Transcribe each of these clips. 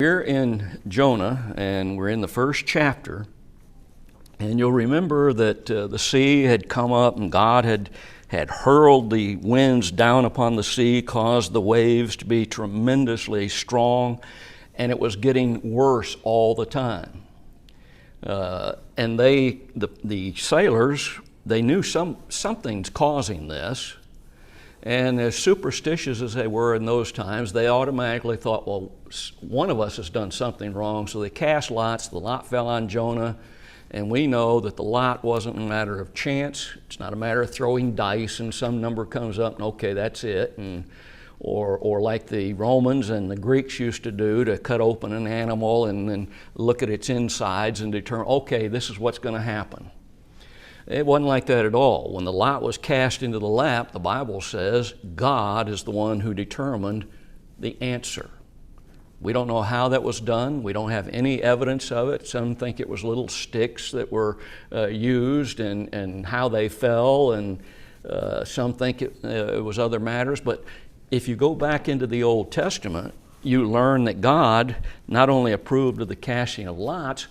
We're in Jonah, and we're in the first chapter, and you'll remember that the sea had come up, and God had hurled the winds down upon the sea, caused the waves to be tremendously strong, and it was getting worse all the time. And the sailors, they knew something's causing this. And as superstitious as they were in those times, they automatically thought, well, one of us has done something wrong. So they cast lots. The lot fell on Jonah. And we know that the lot wasn't a matter of chance. It's not a matter of throwing dice and some number comes up and okay, that's it. Or like the Romans and the Greeks used to do, to cut open an animal and then look at its insides and determine, okay, this is what's going to happen. It wasn't like that at all. When the lot was cast into the lap, the Bible says God is the one who determined the answer. We don't know how that was done. We don't have any evidence of it. Some think it was little sticks that were used and how they fell, and some think it was other matters. But if you go back into the Old Testament, you learn that God not only approved of the casting of lots,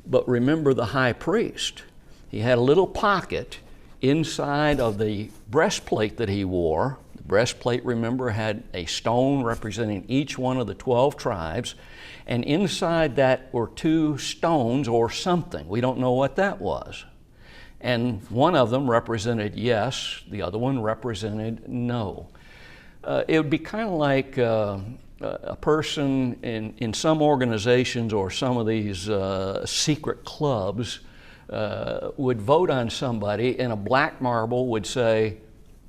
but remember the high priest. He had a little pocket inside of the breastplate that he wore. The breastplate, remember, had a stone representing each one of the 12 tribes. And inside that were two stones or something. We don't know what that was. And one of them represented yes, the other one represented no. It would be kind of like a person in some organizations or some of these secret clubs would vote on somebody, and a black marble would say,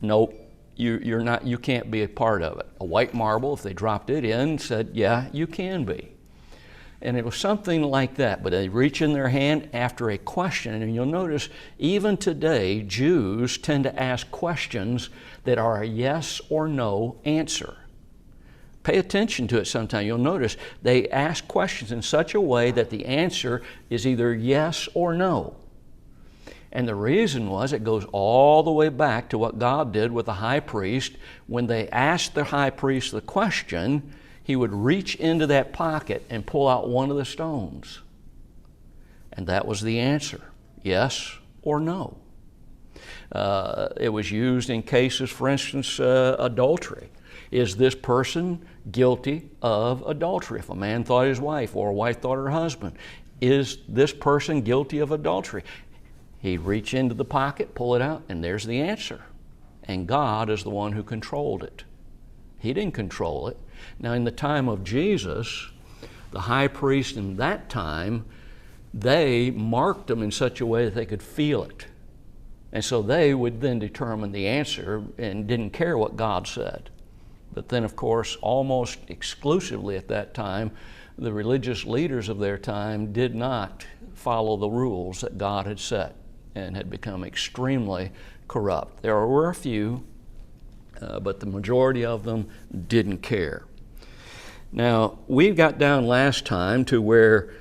nope, you can't be a part of it. A white marble, if they dropped it in, said, yeah, you can be. And it was something like that, but they reach in their hand after a question, and you'll notice even today, Jews tend to ask questions that are a yes or no answer. Pay attention to it sometime. You'll notice they ask questions in such a way that the answer is either yes or no. And the reason was it goes all the way back to what God did with the high priest. When they asked the high priest the question, he would reach into that pocket and pull out one of the stones. And that was the answer, yes or no. It was used in cases, for instance, adultery. Is this person guilty of adultery? If a man thought his wife or a wife thought her husband, is this person guilty of adultery? He'd reach into the pocket, pull it out, and there's the answer. And God is the one who controlled it. He didn't control it. Now, in the time of Jesus, the high priest in that time, they marked them in such a way that they could feel it. And so they would then determine the answer and didn't care what God said. But then, of course, almost exclusively at that time, the religious leaders of their time did not follow the rules that God had set and had become extremely corrupt. There were a few, but the majority of them didn't care. Now, we got down last time to where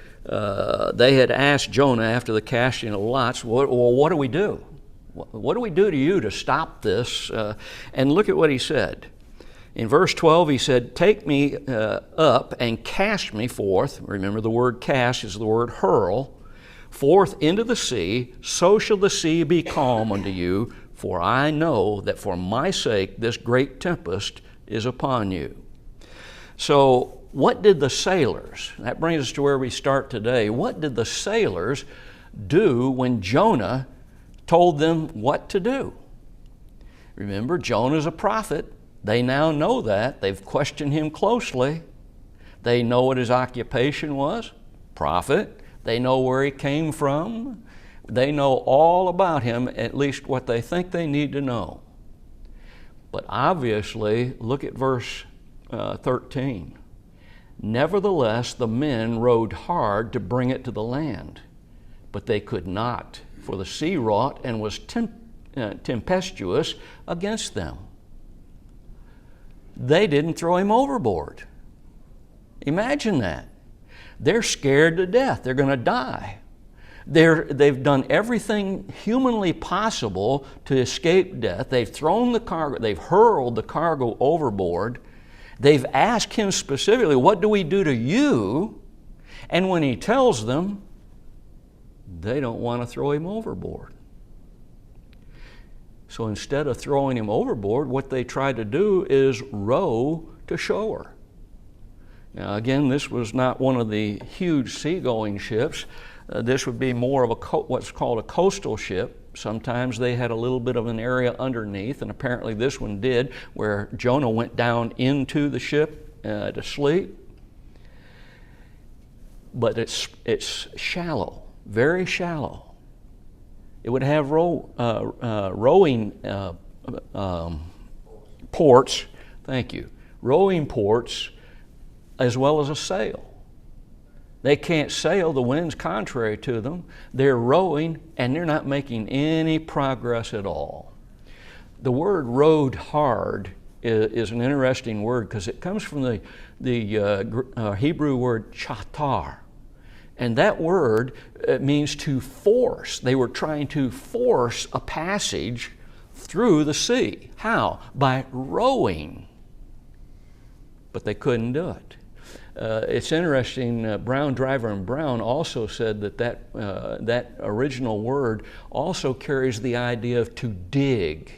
they had asked Jonah after the casting of lots, well, what do we do? What do we do to you to stop this? And look at what he said. In verse 12, he said, take me up and cast me forth. Remember, the word cast is the word hurl. Forth into the sea, so shall the sea be calm unto you, for I know that for my sake this great tempest is upon you. So what did the sailors, that brings us to where we start today, what did the sailors do when Jonah told them what to do? Remember, Jonah's a prophet. They now know that. They've questioned him closely. They know what his occupation was, prophet. They know where he came from. They know all about him, at least what they think they need to know. But obviously, look at verse 13. Nevertheless, the men rowed hard to bring it to the land, but they could not, for the sea wrought and was tempestuous against them. They didn't throw him overboard. Imagine that. They're scared to death. They're going to die. They've done everything humanly possible to escape death. They've thrown the cargo, they've hurled the cargo overboard, They've asked him specifically, what do we do to you? And when he tells them, they don't want to throw him overboard. So instead of throwing him overboard, what they tried to do is row to shore. Now again, this was not one of the huge seagoing ships. This would be more of what's called a coastal ship. Sometimes they had a little bit of an area underneath, and apparently this one did, where Jonah went down into the ship to sleep. But it's shallow, very shallow. It would have rowing ports, thank you, rowing ports as well as a sail. They can't sail, the wind's contrary to them. They're rowing and they're not making any progress at all. The word rowed hard is an interesting word because it comes from the Hebrew word chatar. And that word means to force. They were trying to force a passage through the sea. How? By rowing. But they couldn't do it. It's interesting, Brown, Driver, and Brown also said that original word also carries the idea of to dig.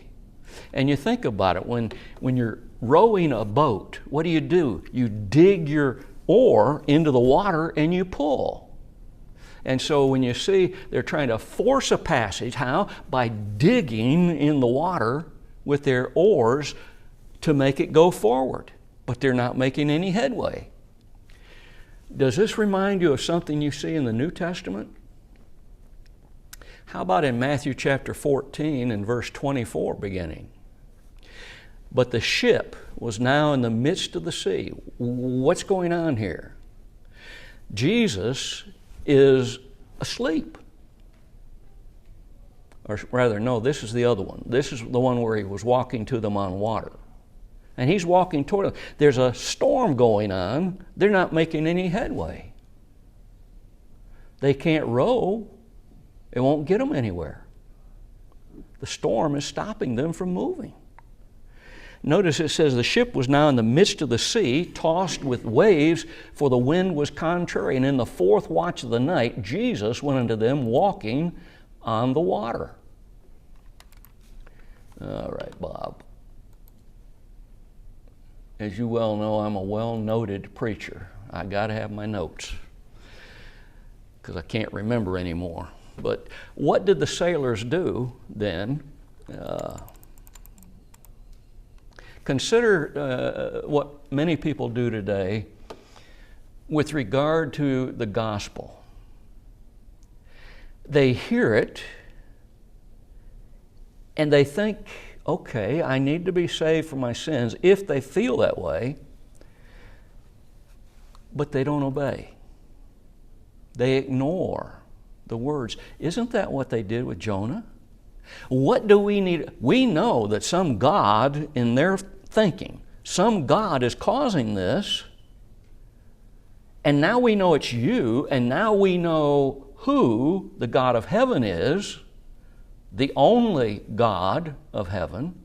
And you think about it, when you're rowing a boat, what do? You dig your oar into the water and you pull. And so when you see they're trying to force a passage, how? By digging in the water with their oars to make it go forward. But they're not making any headway. Does this remind you of something you see in the New Testament? How about in Matthew chapter 14 and verse 24 beginning? But the ship was now in the midst of the sea. What's going on here? Jesus is asleep. Or rather, no, this is the other one. This is the one where he was walking to them on water. And he's walking toward them. There's a storm going on. They're not making any headway. They can't row. It won't get them anywhere. The storm is stopping them from moving. Notice it says the ship was now in the midst of the sea, tossed with waves, for the wind was contrary. And in the fourth watch of the night, Jesus went unto them walking on the water. All right, Bob. As you well know, I'm a well-noted preacher. I got to have my notes because I can't remember anymore. But what did the sailors do then? Consider what many people do today with regard to the gospel. They hear it and they think, okay, I need to be saved from my sins, if they feel that way, but they don't obey. They ignore the words. Isn't that what they did with Jonah? What do we need? We know that some God in their thinking, some God is causing this, and now we know it's you, and now we know who the God of heaven is, the only God of heaven.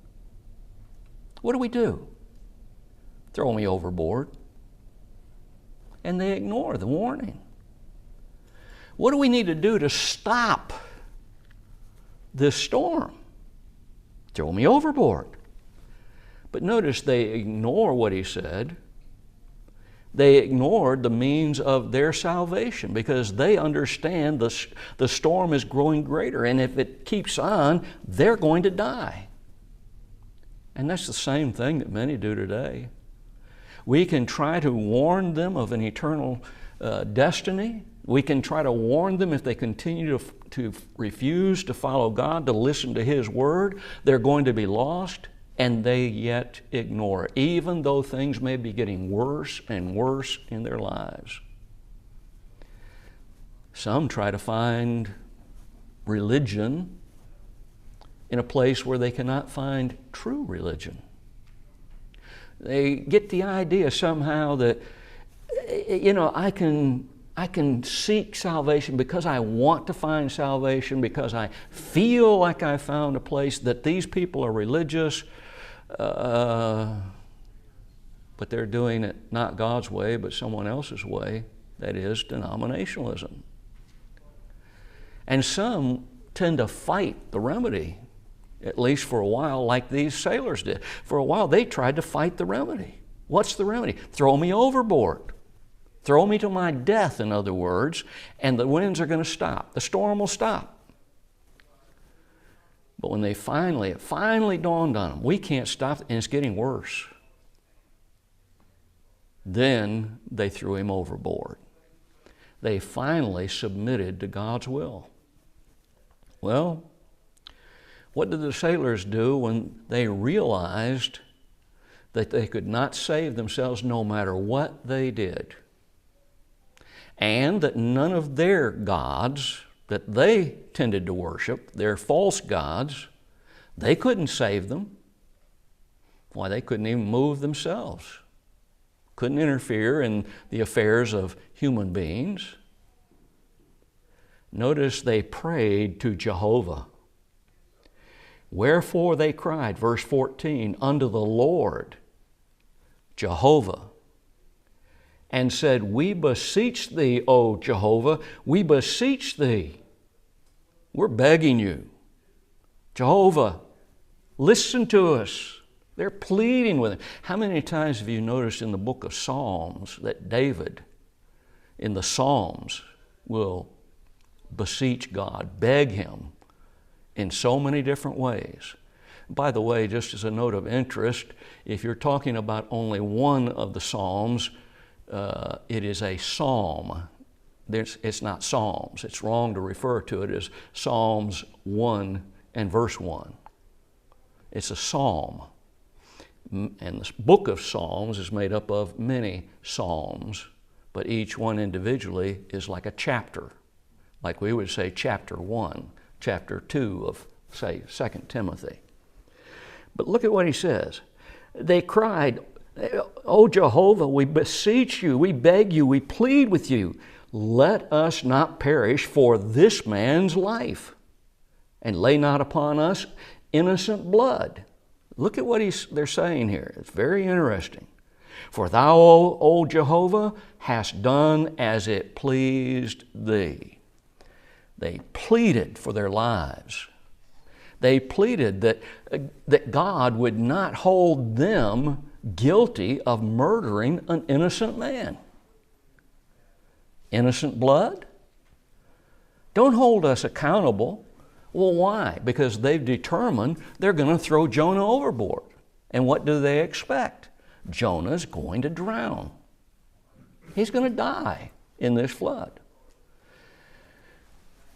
What do? Throw me overboard. And they ignore the warning. What do we need to do to stop this storm? Throw me overboard. But notice they ignore what he said. They ignored the means of their salvation because they understand the storm is growing greater, and if it keeps on, they're going to die. And that's the same thing that many do today. We can try to warn them of an eternal destiny. We can try to warn them if they continue to refuse to follow God, to listen to His Word, they're going to be lost. And they yet ignore it, even though things may be getting worse and worse in their lives. Some try to find religion in a place where they cannot find true religion. They get the idea somehow that, I can seek salvation because I want to find salvation, because I feel like I found a place, that these people are religious. but they're doing it not God's way, but someone else's way. That is denominationalism. And some tend to fight the remedy, at least for a while, like these sailors did. For a while, they tried to fight the remedy. What's the remedy? Throw me overboard. Throw me to my death, in other words, and the winds are going to stop. The storm will stop. But when it finally dawned on them, we can't stop, and it's getting worse. Then they threw him overboard. They finally submitted to God's will. Well, what did the sailors do when they realized that they could not save themselves no matter what they did? And that none of their gods that they tended to worship, their false gods, they couldn't save them. Why, they couldn't even move themselves. Couldn't interfere in the affairs of human beings. Notice they prayed to Jehovah. Wherefore they cried, verse 14, unto the Lord, Jehovah, and said, we beseech thee, O Jehovah, we beseech thee. We're begging you. Jehovah, listen to us. They're pleading with him. How many times have you noticed in the book of Psalms that David, in the Psalms, will beseech God, beg him in so many different ways? By the way, just as a note of interest, if you're talking about only one of the Psalms, it is a psalm. It's not Psalms. It's wrong to refer to it as Psalms 1 and verse 1. It's a psalm. And the book of Psalms is made up of many psalms, but each one individually is like a chapter. Like we would say chapter 1, chapter 2 of, say, 2 Timothy. But look at what he says. They cried, O Jehovah, we beseech you, we beg you, we plead with you. Let us not perish for this man's life, and lay not upon us innocent blood. Look at what they're saying here. It's very interesting. For thou, O Jehovah, hast done as it pleased thee. They pleaded for their lives. They pleaded that God would not hold them guilty of murdering an innocent man. Innocent blood? Don't hold us accountable. Well, why? Because they've determined they're going to throw Jonah overboard. And what do they expect? Jonah's going to drown. He's going to die in this flood.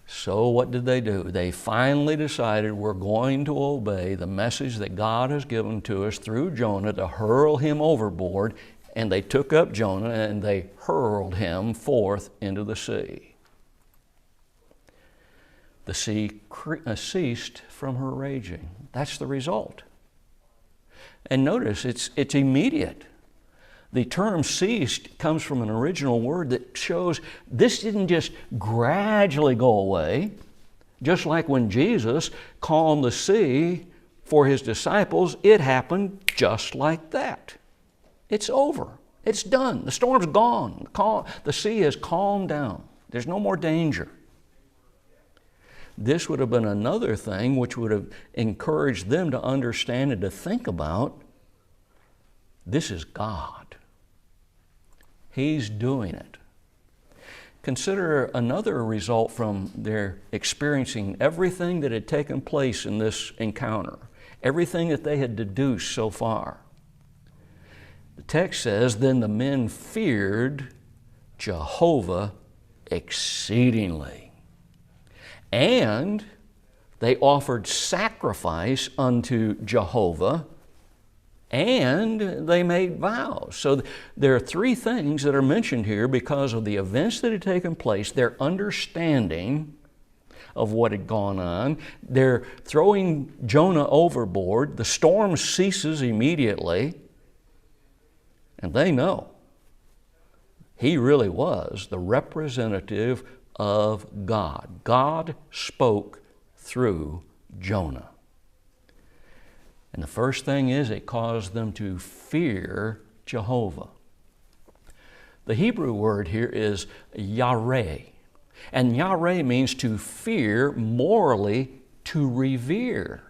So what did they do? They finally decided we're going to obey the message that God has given to us through Jonah to hurl him overboard. And they took up Jonah and they hurled him forth into the sea. The sea ceased from her raging. That's the result. And notice, it's immediate. The term ceased comes from an original word that shows this didn't just gradually go away, just like when Jesus calmed the sea for his disciples, it happened just like that. It's over. It's done. The storm's gone. The sea has calmed down. There's no more danger. This would have been another thing which would have encouraged them to understand and to think about, this is God. He's doing it. Consider another result from their experiencing everything that had taken place in this encounter, everything that they had deduced so far. The text says, then the men feared Jehovah exceedingly. And they offered sacrifice unto Jehovah, and they made vows. So there are three things that are mentioned here because of the events that had taken place, their understanding of what had gone on. They're throwing Jonah overboard. The storm ceases immediately, and they know he really was the representative of God. God spoke through Jonah. And the first thing is it caused them to fear Jehovah. The Hebrew word here is yareh. And yareh means to fear, morally to revere.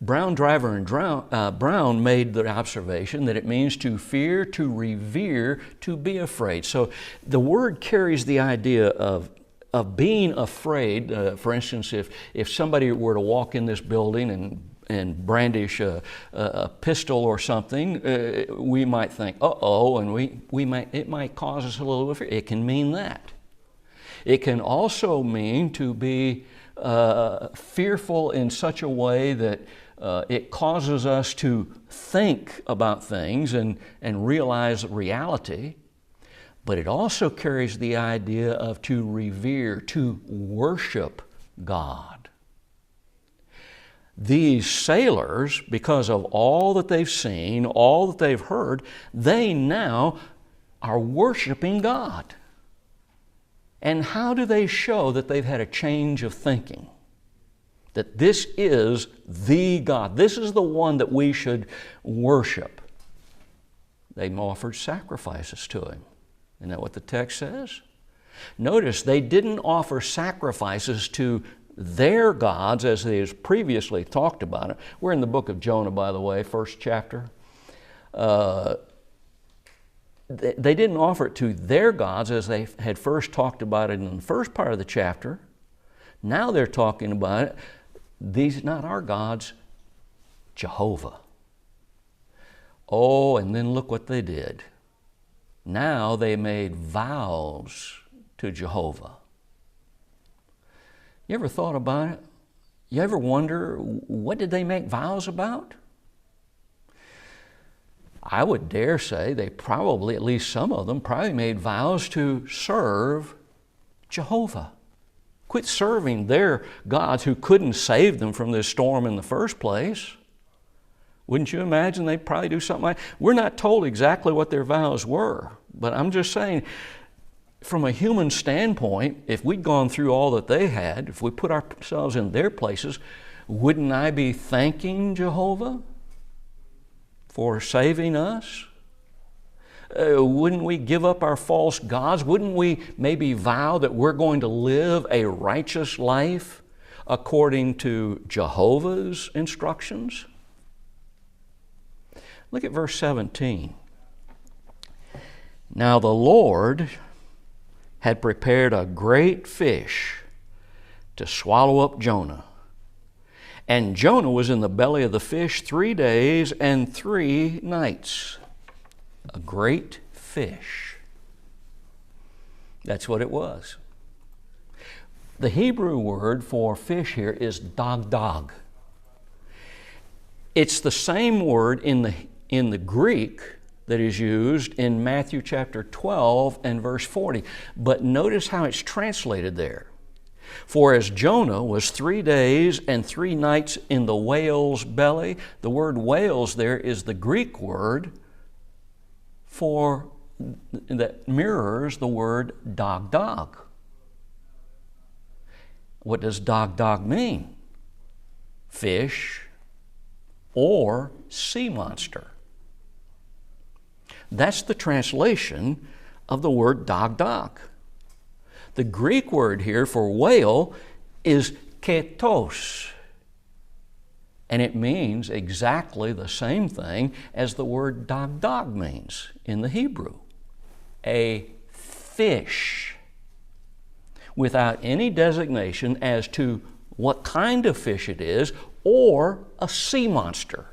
Brown Driver and Brown made the observation that it means to fear, to revere, to be afraid. So the word carries the idea of being afraid. For instance, if somebody were to walk in this building and brandish a pistol or something, we might think, uh-oh, and it might cause us a little fear. It can mean that. It can also mean to be fearful in such a way that it causes us to think about things and realize reality. But it also carries the idea of to revere, to worship God. These sailors, because of all that they've seen, all that they've heard, they now are worshiping God. And how do they show that they've had a change of thinking? That this is the God. This is the one that we should worship. They offered sacrifices to Him. Isn't that what the text says? Notice they didn't offer sacrifices to their gods as they has previously talked about it. We're in the book of Jonah, by the way, first chapter. They didn't offer it to their gods as they had first talked about it in the first part of the chapter. Now they're talking about it. These are not our gods, Jehovah. Oh, and then look what they did. Now they made vows to Jehovah. You ever thought about it? You ever wonder, what did they make vows about? I would dare say they probably, at least some of them, probably made vows to serve Jehovah. Quit serving their gods who couldn't save them from this storm in the first place. Wouldn't you imagine they'd probably do something like that? We're not told exactly what their vows were, but I'm just saying, from a human standpoint, if we'd gone through all that they had, if we put ourselves in their places, wouldn't I be thanking Jehovah for saving us? Wouldn't we give up our false gods? Wouldn't we maybe vow that we're going to live a righteous life according to Jehovah's instructions? Look at verse 17. Now the Lord had prepared a great fish to swallow up Jonah. And Jonah was in the belly of the fish 3 days and 3 nights. A great fish. That's what it was. The Hebrew word for fish here is dagdag. It's the same word in the Greek that is used in Matthew chapter 12 and verse 40. But notice how it's translated there. For as Jonah was 3 days and 3 nights in the whale's belly, the word whales there is the Greek word that mirrors the word dagdag. What does dagdag mean? Fish or sea monster. That's the translation of the word dagdag. The Greek word here for whale is ketos, and it means exactly the same thing as the word dagdag means in the Hebrew, a fish, without any designation as to what kind of fish it is or a sea monster.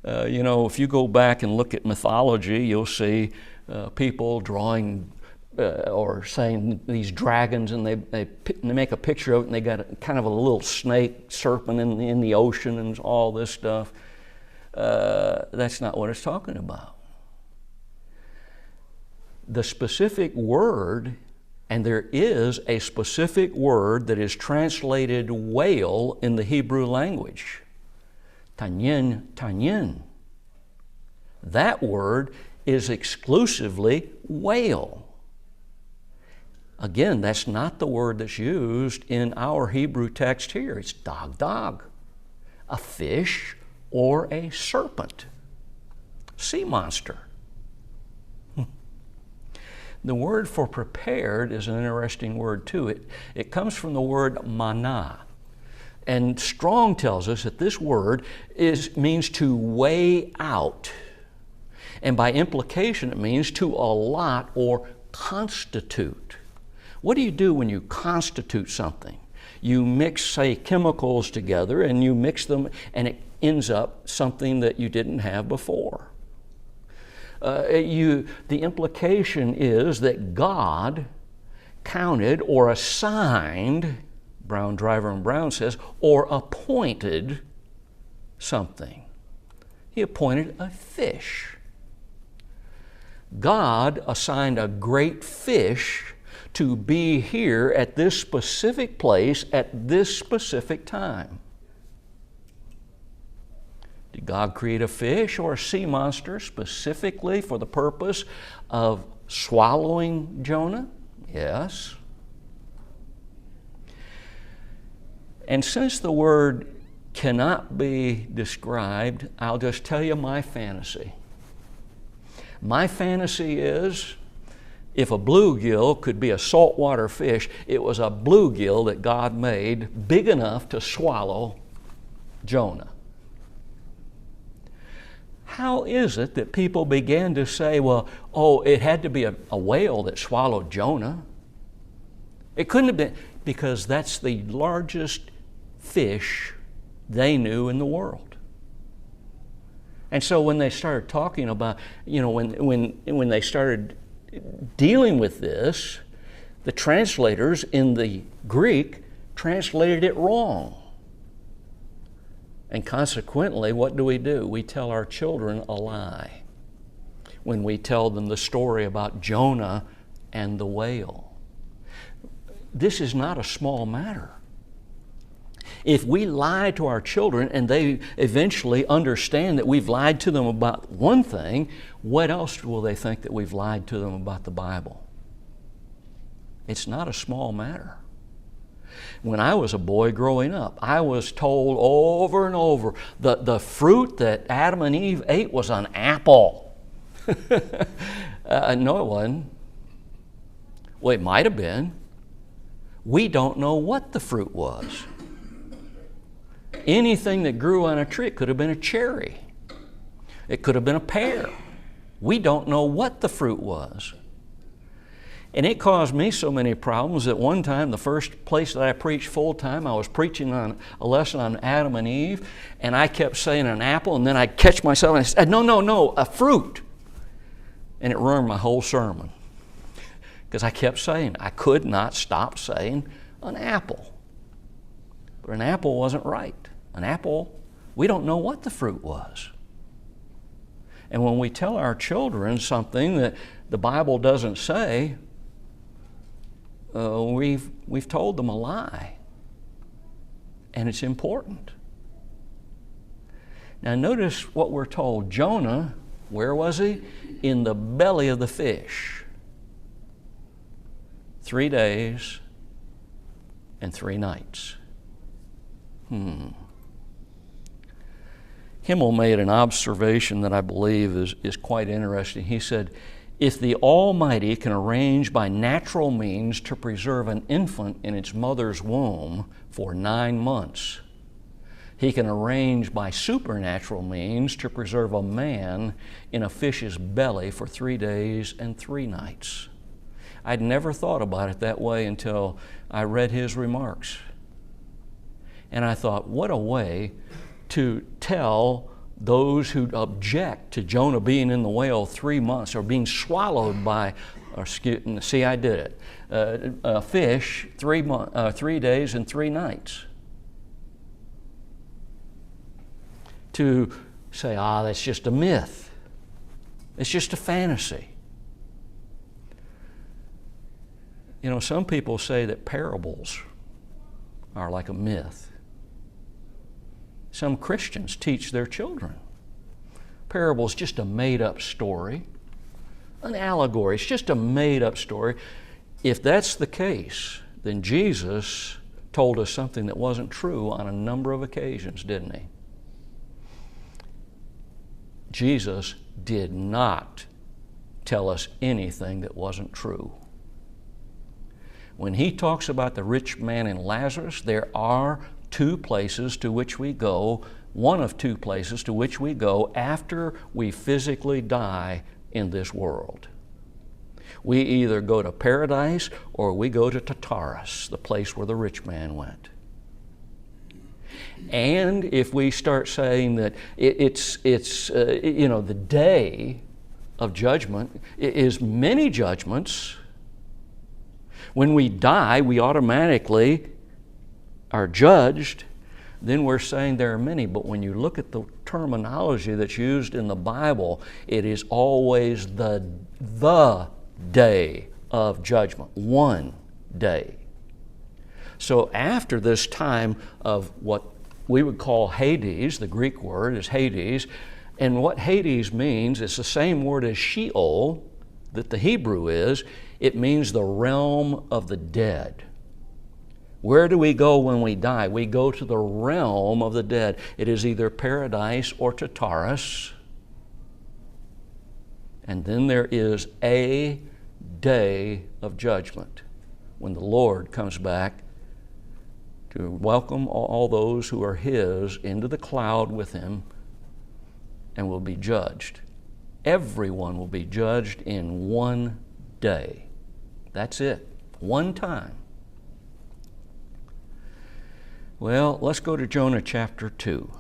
If you go back and look at mythology, you'll see people drawing or saying these dragons, and they make a picture of it, and they got kind of a little snake serpent in the ocean and all this stuff. That's not what it's talking about. The specific word, and there is a specific word that is translated whale in the Hebrew language. Tanyin. That word is exclusively whale. Again, that's not the word that's used in our Hebrew text here. It's dagdag, a fish or a serpent. sea monster. The word for prepared is an interesting word too. It comes from the word manna. And Strong tells us that this word means to weigh out. And by implication, it means to allot or constitute. What do you do when you constitute something? You mix, say, chemicals together, and you mix them, and it ends up something that you didn't have before. The implication is that God counted or assigned, Brown Driver and Brown says, or appointed something. He appointed a fish. God assigned a great fish to be here at this specific place at this specific time. Did God create a fish or a sea monster specifically for the purpose of swallowing Jonah? Yes. And since the word cannot be described, I'll just tell you my fantasy. My fantasy is, if a bluegill could be a saltwater fish, it was a bluegill that God made big enough to swallow Jonah. How is it that people began to say, well, it had to be a whale that swallowed Jonah? It couldn't have been, because that's the largest fish they knew in the world. And so when they started talking about, when they started dealing with this, the translators in the Greek translated it wrong. And consequently, what do? We tell our children a lie when we tell them the story about Jonah and the whale. This is not a small matter. If we lie to our children and they eventually understand that we've lied to them about one thing, what else will they think that we've lied to them about the Bible? It's not a small matter. When I was a boy growing up, I was told over and over the fruit that Adam and Eve ate was an apple. No, it wasn't. Well, it might have been. We don't know what the fruit was. Anything that grew on a tree, it could have been a cherry. It could have been a pear. We don't know what the fruit was. And it caused me so many problems that one time, the first place that I preached full time, I was preaching on a lesson on Adam and Eve, and I kept saying an apple, and then I'd catch myself and I said, no, a fruit. And it ruined my whole sermon. Because I kept saying, I could not stop saying an apple. But an apple wasn't right. An apple, we don't know what the fruit was. And when we tell our children something that the Bible doesn't say, we've told them a lie. And it's important. Now notice what we're told. Jonah, where was he? In the belly of the fish. 3 days and 3 nights. Himmel made an observation that I believe is quite interesting. He said, if the Almighty can arrange by natural means to preserve an infant in its mother's womb for 9 months, He can arrange by supernatural means to preserve a man in a fish's belly for 3 days and 3 nights. I'd never thought about it that way until I read his remarks. And I thought, what a way to tell those who object to Jonah being in the whale 3 months or being swallowed by, see, I did it, a fish 3 days and 3 nights. To say, that's just a myth. It's just a fantasy. You know, some people say that parables are like a myth. Some Christians teach their children parables just a made-up story, an allegory. It's just a made-up story. If that's the case, then Jesus told us something that wasn't true on a number of occasions, didn't he? Jesus did not tell us anything that wasn't true. When he talks about the rich man and Lazarus, there are two places to which we go, one of two places to which we go after we physically die in this world. We either go to paradise or we go to Tartarus, the place where the rich man went. And if we start saying that it's the day of judgment is many judgments, when we die, we automatically are judged, then we're saying there are many. But when you look at the terminology that's used in the Bible, it is always the day of judgment, one day. So after this time of what we would call Hades, the Greek word is Hades, and what Hades means is the same word as Sheol that the Hebrew is. It means the realm of the dead. Where do we go when we die? We go to the realm of the dead. It is either paradise or Tartarus. And then there is a day of judgment when the Lord comes back to welcome all those who are His into the cloud with Him and will be judged. Everyone will be judged in one day. That's it, one time. Well, let's go to Jonah chapter 2.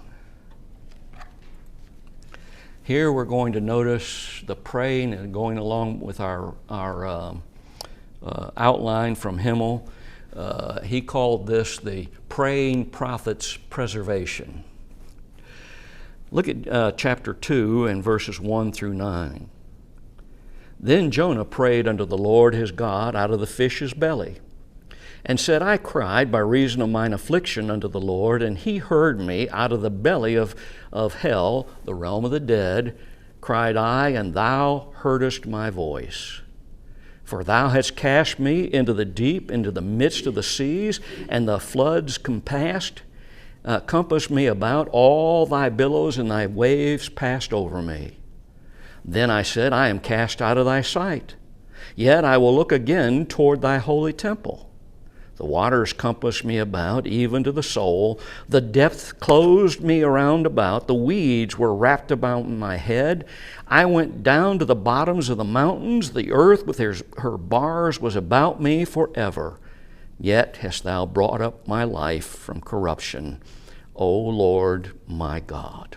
Here we're going to notice the praying and going along with our outline from Himmel. He called this the praying prophet's preservation. Look at chapter 2 and verses 1 through 9. Then Jonah prayed unto the Lord his God out of the fish's belly, and said, I cried by reason of mine affliction unto the Lord, and He heard me out of the belly of hell, the realm of the dead, cried I, and Thou heardest my voice. For Thou hast cast me into the deep, into the midst of the seas, and the floods compassed me about, all Thy billows and Thy waves passed over me. Then I said, I am cast out of Thy sight, yet I will look again toward Thy holy temple. The waters compassed me about, even to the soul. The depth closed me around about. The weeds were wrapped about my head. I went down to the bottoms of the mountains. The earth with her bars was about me forever. Yet hast Thou brought up my life from corruption, O Lord my God.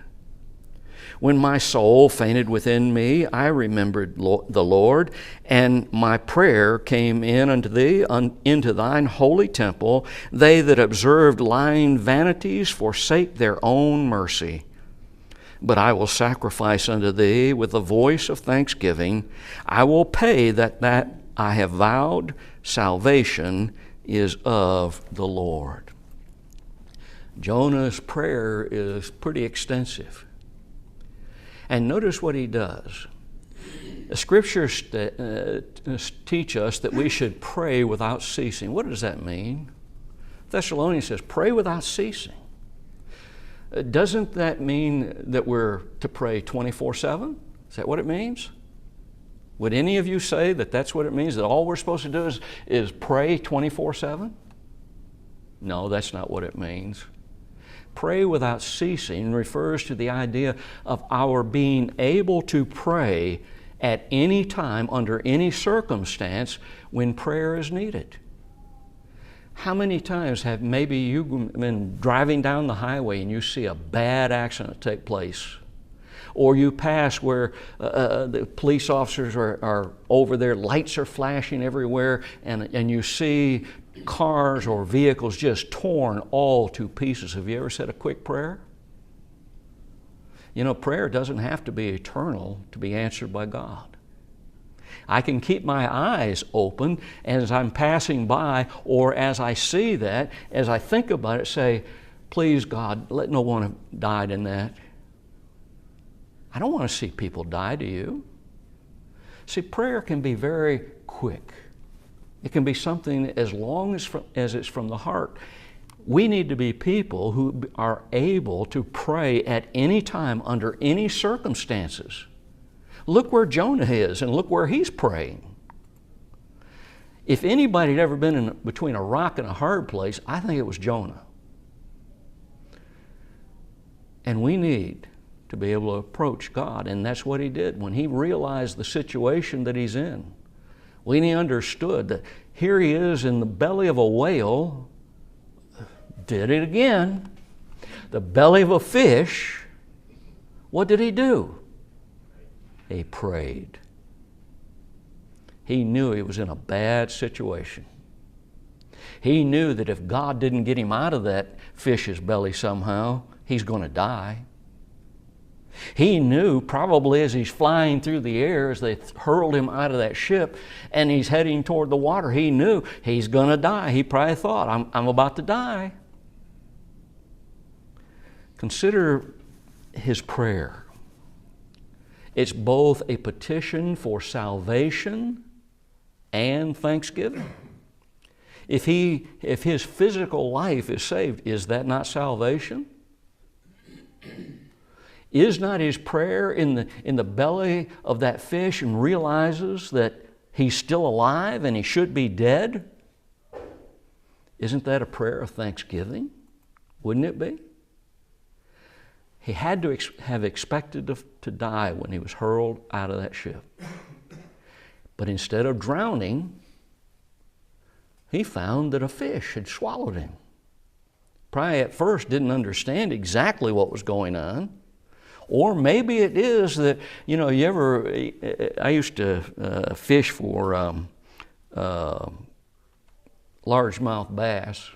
When my soul fainted within me, I remembered the Lord, and my prayer came in unto Thee, into Thine holy temple. They that observed lying vanities forsake their own mercy. But I will sacrifice unto Thee with the voice of thanksgiving. I will pay that I have vowed. Salvation is of the Lord. Jonah's prayer is pretty extensive. And notice what he does. The Scriptures teach us that we should pray without ceasing. What does that mean? Thessalonians says, pray without ceasing. Doesn't that mean that we're to pray 24/7? Is that what it means? Would any of you say that that's what it means, that all we're supposed to do is pray 24/7? No, that's not what it means. Pray without ceasing refers to the idea of our being able to pray at any time, under any circumstance, when prayer is needed. How many times have maybe you been driving down the highway and you see a bad accident take place? Or you pass where the police officers are over there, lights are flashing everywhere, and you see cars or vehicles just torn all to pieces. Have you ever said a quick prayer? You know, prayer doesn't have to be eternal to be answered by God. I can keep my eyes open as I'm passing by, or as I see that, as I think about it, say, please God, let no one have died in that. I don't want to see people die, do you? See, prayer can be very quick. It can be something as long as it's from the heart. We need to be people who are able to pray at any time, under any circumstances. Look where Jonah is and look where he's praying. If anybody had ever been between a rock and a hard place, I think it was Jonah. And we need to be able to approach God, and that's what he did when he realized the situation that he's in. When he understood that here he is in the belly of a whale, did it again, the belly of a fish, what did he do? He prayed. He knew he was in a bad situation. He knew that if God didn't get him out of that fish's belly somehow, he's going to die. He knew probably as he's flying through the air, as they hurled him out of that ship and he's heading toward the water, he knew he's going to die. He probably thought, I'm about to die. Consider his prayer. It's both a petition for salvation and thanksgiving. If his physical life is saved, is that not salvation? Is not his prayer in the belly of that fish and realizes that he's still alive and he should be dead? Isn't that a prayer of thanksgiving? Wouldn't it be? He had to have expected to die when he was hurled out of that ship. But instead of drowning, he found that a fish had swallowed him. Probably at first didn't understand exactly what was going on. Or maybe it is that, I used to fish for largemouth bass.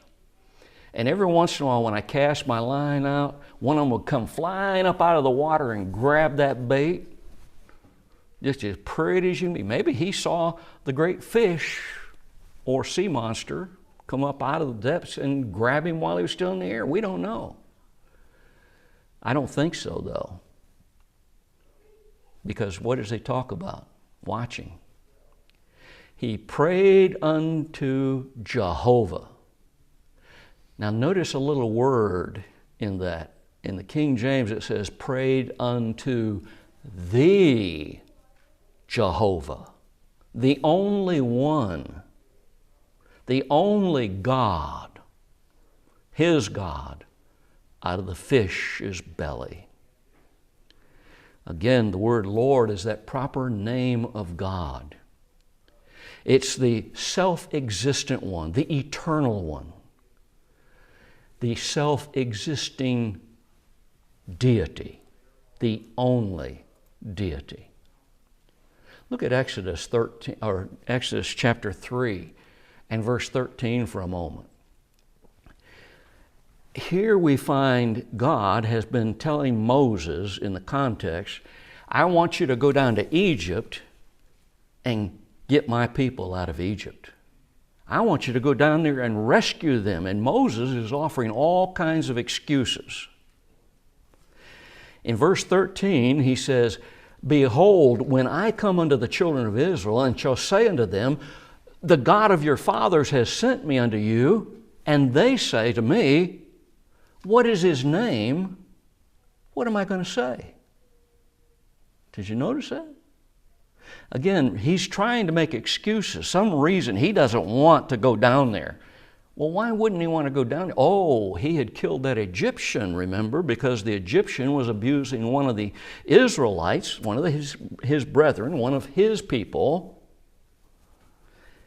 And every once in a while when I cast my line out, one of them would come flying up out of the water and grab that bait, just as pretty as you can be. Maybe he saw the great fish or sea monster come up out of the depths and grab him while he was still in the air. We don't know. I don't think so, though. Because what does he talk about? Watching. He prayed unto Jehovah. Now notice a little word in that. In the King James it says, prayed unto the Jehovah. The only one. The only God. His God. Out of the fish's belly. Again, the word Lord is that proper name of God. It's the self-existent one, the eternal one, the self-existing deity, the only deity. Look at Exodus chapter 3 and verse 13 for a moment. Here we find God has been telling Moses in the context, I want you to go down to Egypt and get my people out of Egypt. I want you to go down there and rescue them. And Moses is offering all kinds of excuses. In verse 13, he says, behold, when I come unto the children of Israel and shall say unto them, the God of your fathers has sent me unto you, and they say to me, what is his name? What am I going to say? Did you notice that? Again, he's trying to make excuses. Some reason he doesn't want to go down there. Well, why wouldn't he want to go down there? Oh, he had killed that Egyptian, remember, because the Egyptian was abusing one of the Israelites, one of his brethren, one of his people.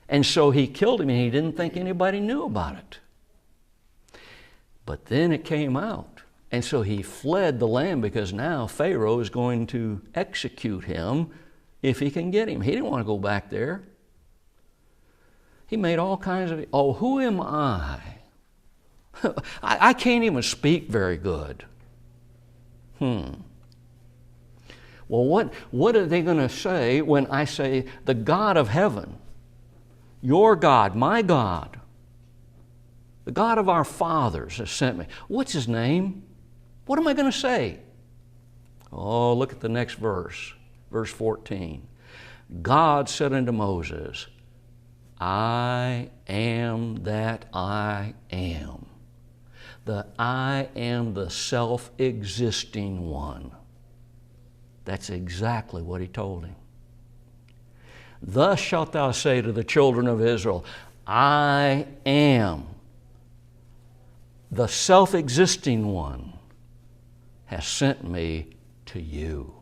And so he killed him, and he didn't think anybody knew about it. But then it came out. And so he fled the land because now Pharaoh is going to execute him if he can get him. He didn't want to go back there. He made all kinds of, who am I? I can't even speak very good. Well, what are they going to say when I say the God of heaven, your God, my God, the God of our fathers has sent me? What's his name? What am I going to say? Oh, look at the next verse, verse 14. God said unto Moses, I am that I am. I am the self-existing one. That's exactly what he told him. Thus shalt thou say to the children of Israel, I am the self-existing one has sent me to you.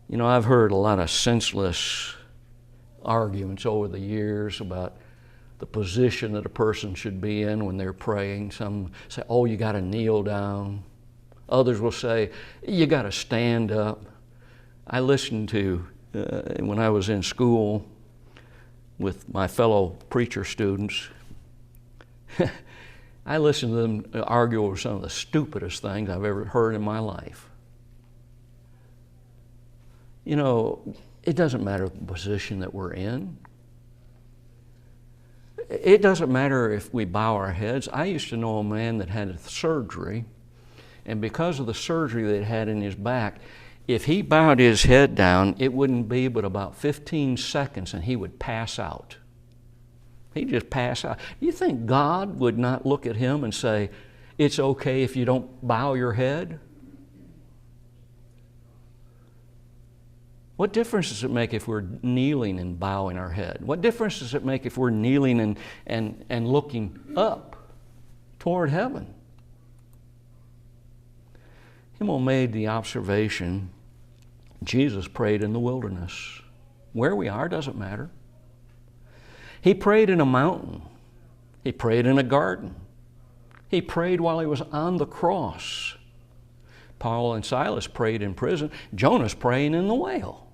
You know, I've heard a lot of senseless arguments over the years about the position that a person should be in when they're praying. Some say, oh, you got to kneel down. Others will say, you got to stand up. I listened to, when I was in school with my fellow preacher students, I listened to them argue over some of the stupidest things I've ever heard in my life. You know, it doesn't matter the position that we're in. It doesn't matter if we bow our heads. I used to know a man that had surgery, and because of the surgery that he had in his back, if he bowed his head down, it wouldn't be but about 15 seconds and he would pass out. He'd just pass out. You think God would not look at him and say, it's okay if you don't bow your head? What difference does it make if we're kneeling and bowing our head? What difference does it make if we're kneeling and looking up toward heaven? Himmel made the observation, Jesus prayed in the wilderness. Where we are doesn't matter. He prayed in a mountain. He prayed in a garden. He prayed while he was on the cross. Paul and Silas prayed in prison. Jonah's praying in the whale.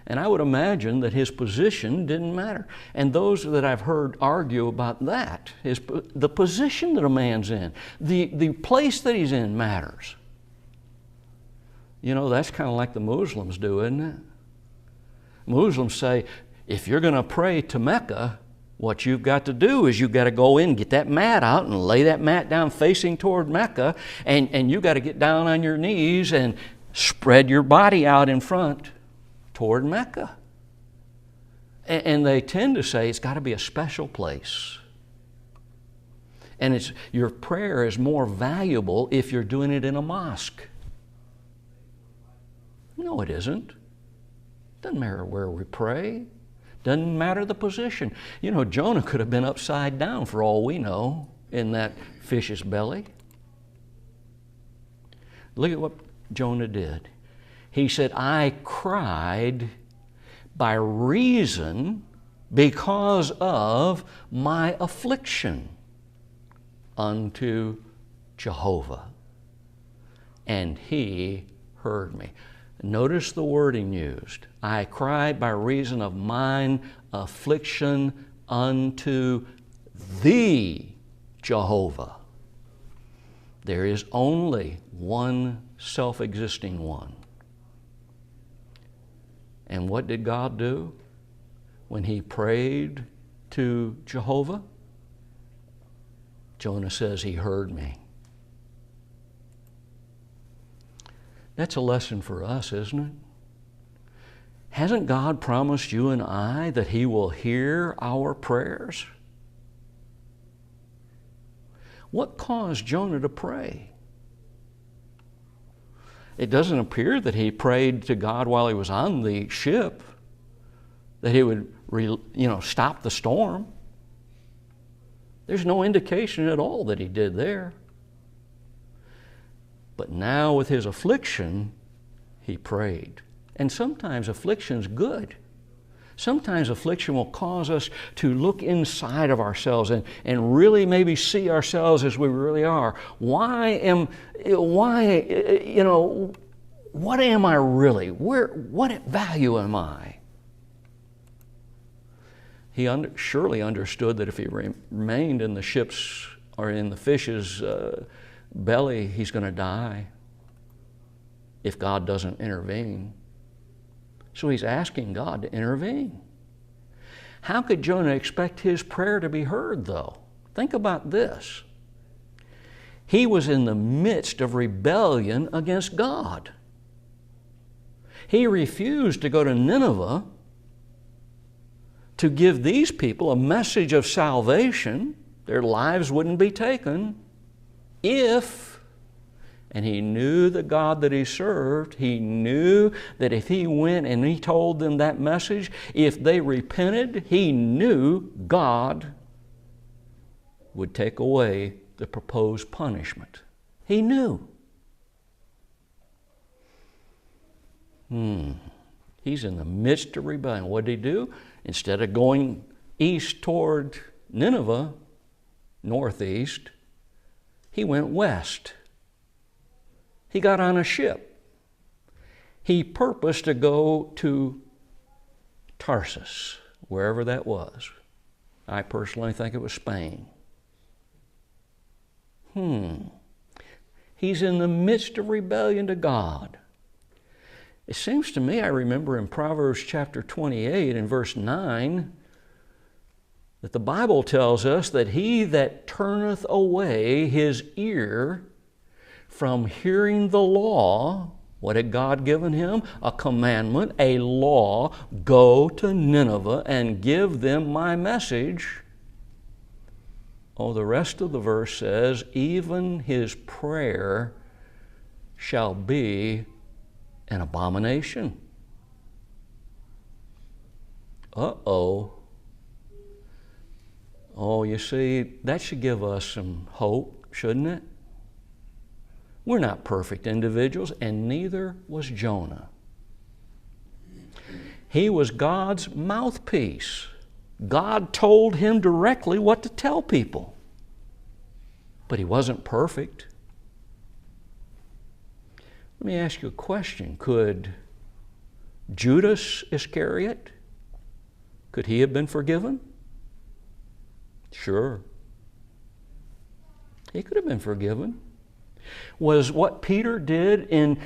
And I would imagine that his position didn't matter. And those that I've heard argue about that, the position that a man's in, the place that he's in matters. You know, that's kind of like the Muslims do, isn't it? Muslims say, if you're going to pray to Mecca, what you've got to do is you've got to go in, get that mat out and lay that mat down facing toward Mecca, and you've got to get down on your knees and spread your body out in front toward Mecca. And they tend to say it's got to be a special place. And your prayer is more valuable if you're doing it in a mosque. No, it isn't. Doesn't matter where we pray. Doesn't matter the position. You know, Jonah could have been upside down for all we know in that fish's belly. Look at what Jonah did. He said, I cried by reason because of my affliction unto Jehovah, and he heard me. Notice the wording used. I cried by reason of mine affliction unto thee, Jehovah. There is only one self-existing one. And what did God do when he prayed to Jehovah? Jonah says he heard me. That's a lesson for us, isn't it? Hasn't God promised you and I that he will hear our prayers? What caused Jonah to pray? It doesn't appear that he prayed to God while he was on the ship, that he would stop the storm. There's no indication at all that he did there. But now with his affliction, he prayed. And sometimes affliction's good. Sometimes affliction will cause us to look inside of ourselves and really maybe see ourselves as we really are. What am I really? What value am I? He surely understood that if he remained in the ship's or in the fish's belly, he's going to die if God doesn't intervene. So he's asking God to intervene. How could Jonah expect his prayer to be heard, though? Think about this. He was in the midst of rebellion against God. He refused to go to Nineveh to give these people a message of salvation. Their lives wouldn't be taken if, And he knew the God that he served. He knew that if he went and he told them that message, if they repented, he knew God would take away the proposed punishment. He knew. He's in the midst of rebellion. What did he do? Instead of going east toward Nineveh, northeast, he went west. He got on a ship. He purposed to go to Tarsus, wherever that was. I personally think it was Spain. He's in the midst of rebellion to God. It seems to me, I remember in Proverbs chapter 28 and verse 9, that the Bible tells us that he that turneth away his ear from hearing the law, what had God given him? A commandment, a law, go to Nineveh and give them my message. Oh, the rest of the verse says, even his prayer shall be an abomination. Uh-oh. Oh, you see, that should give us some hope, shouldn't it? We're not perfect individuals, and neither was Jonah. He was God's mouthpiece. God told him directly what to tell people. But he wasn't perfect. Let me ask you a question. Could Judas Iscariot, could he have been forgiven? Sure. He could have been forgiven. Was what Peter did in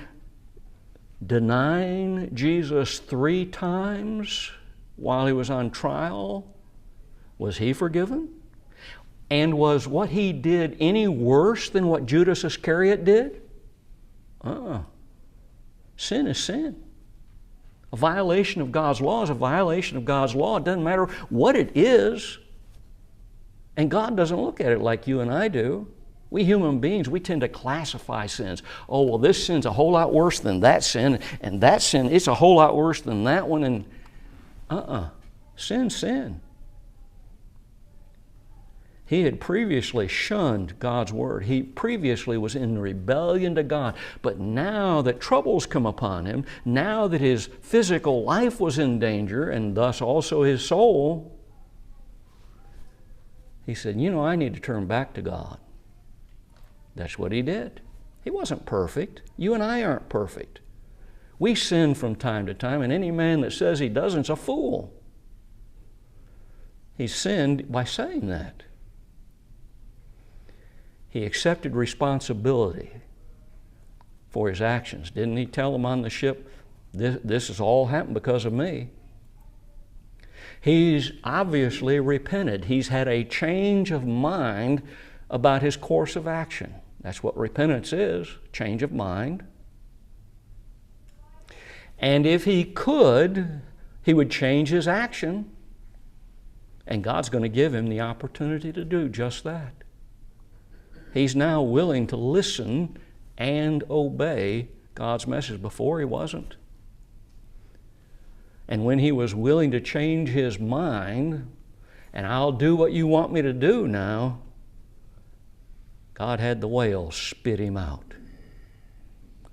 denying Jesus 3 times while he was on trial, was he forgiven? And was what he did any worse than what Judas Iscariot did? Sin is sin. A violation of God's law is a violation of God's law. It doesn't matter what it is. And God doesn't look at it like you and I do. We human beings, we tend to classify sins. Oh, well, this sin's a whole lot worse than that sin, and that sin, it's a whole lot worse than that one, and sin's sin. He had previously shunned God's word. He previously was in rebellion to God. But now that troubles come upon him, now that his physical life was in danger, and thus also his soul, he said, I need to turn back to God. That's what he did. He wasn't perfect. You and I aren't perfect. We sin from time to time, and any man that says he doesn't is a fool. He sinned by saying that. He accepted responsibility for his actions. Didn't he tell them on the ship, this has all happened because of me? He's obviously repented. He's had a change of mind about his course of action. That's what repentance is, change of mind. And if he could, he would change his action. And God's going to give him the opportunity to do just that. He's now willing to listen and obey God's message. Before he wasn't. And when he was willing to change his mind, and I'll do what you want me to do now, God had the whale spit him out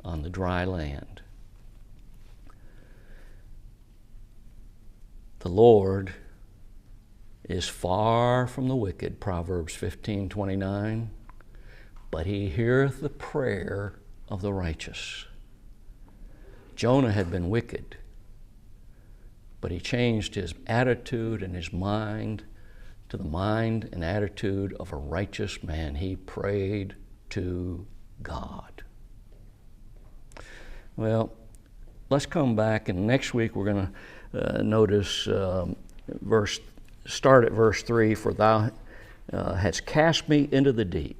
on the dry land. The Lord is far from the wicked, Proverbs 15:29, but he heareth the prayer of the righteous. Jonah had been wicked, but he changed his attitude and his mind to the mind and attitude of a righteous man. He prayed to God. Well, let's come back, and next week we're going to notice start at verse 3, for thou hast cast me into the deep.